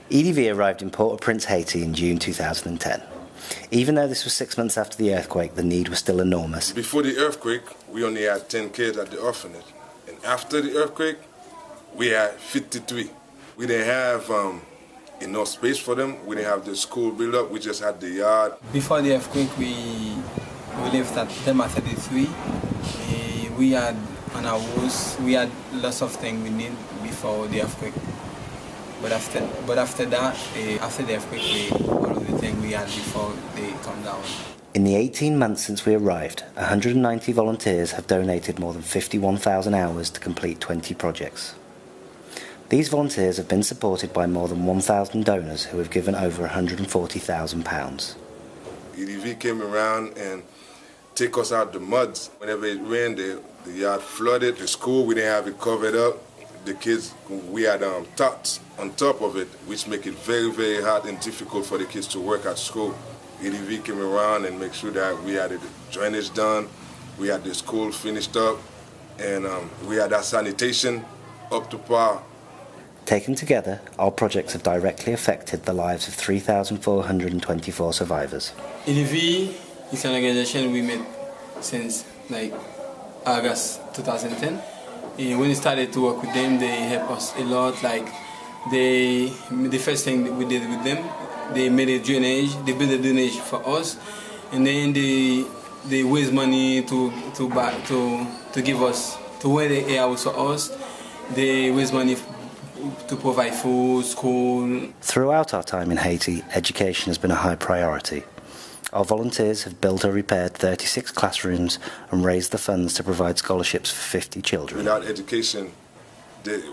EDV arrived in Port-au-Prince, Haiti in June 2010. Even though this was 6 months after the earthquake, the need was still enormous. Before the earthquake, we only had 10 kids at the orphanage. And after the earthquake, we had 53. We didn't have enough space for them. We didn't have the school built up. We just had the yard. Before the earthquake, we lived at them at 33. We had on our house, we had lots of things we need before the earthquake. But after that, after the earthquake, all of the things we had before they come down. In the 18 months since we arrived, 190 volunteers have donated more than 51,000 hours to complete 20 projects. These volunteers have been supported by more than 1,000 donors who have given over £140,000. EDV came around and take us out the muds. Whenever it rained, the yard flooded. The school, we didn't have it covered up. The kids, we had tots on top of it, which make it very, very hard and difficult for the kids to work at school. EDV came around and make sure that we had the drainage done, we had the school finished up, and we had our sanitation up to par. Taken together, our projects have directly affected the lives of 3,424 survivors. EDV is an organization we met since August 2010. When we started to work with them, they helped us a lot. The first thing we did with them, they made a drainage, they built a drainage for us, and then they raised money to give us, to wear the house for us. They raised money to provide food, school. Throughout our time in Haiti, education has been a high priority. Our volunteers have built or repaired 36 classrooms and raised the funds to provide scholarships for 50 children. Without education,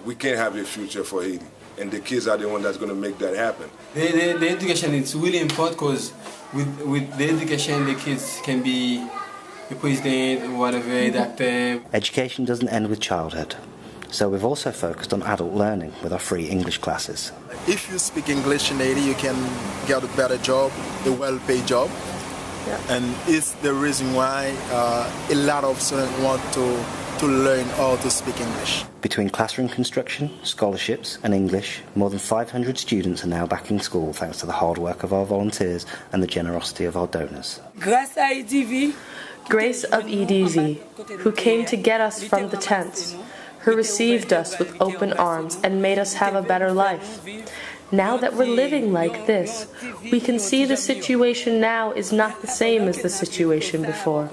we can't have a future for Haiti, and the kids are the ones that's going to make that happen. The education is really important because with the education, the kids can be a president, whatever, doctor. Education doesn't end with childhood. So we've also focused on adult learning with our free English classes. If you speak English in Haiti, you can get a better job, a well-paid job. Yeah. And it's the reason why a lot of students want to learn how to speak English. Between classroom construction, scholarships and English, more than 500 students are now back in school thanks to the hard work of our volunteers and the generosity of our donors. Grace of EDV, who came to get us from the tents, who received us with open arms and made us have a better life. Now that we're living like this, we can see the situation now is not the same as the situation before.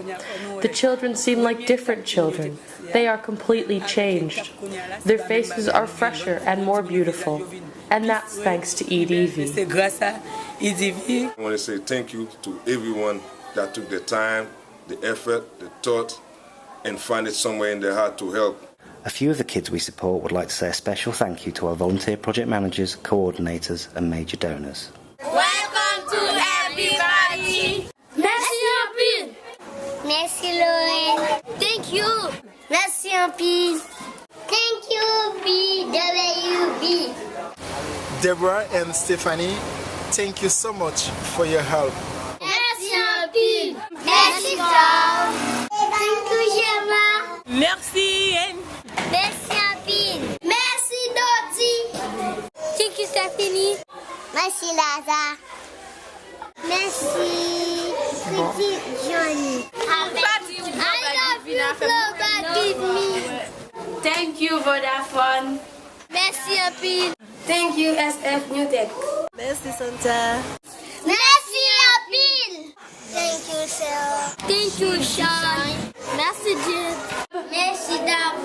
The children seem like different children. They are completely changed. Their faces are fresher and more beautiful. And that's thanks to EDV. I want to say thank you to everyone that took the time, the effort, the thought, and find it somewhere in their heart to help. A few of the kids we support would like to say a special thank you to our volunteer project managers, coordinators and major donors. Welcome to everybody! Merci un peu! Merci Lauren! Thank you! Merci un peu! Thank you BWB! Deborah and Stephanie, thank you so much for your help. Merci un peu! Merci Tom! Thank you Gemma! Merci! Merci Apine. Merci Dodi. Thank you Stephanie. Merci Laza. Merci Pretty Johnny. I love you, Global me. Thank you, Vodafone. Merci Apine. Thank you, SF Newtech. Merci Santa. Merci Apine. Thank you Sarah. Thank you Sean. Merci Jim. Merci Dam.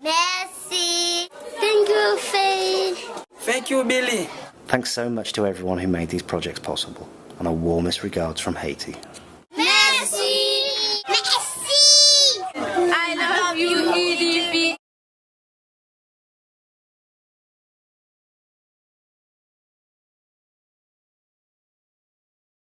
Merci. Thank you, Faye. Thank you, Billy. Thanks so much to everyone who made these projects possible, and our warmest regards from Haiti.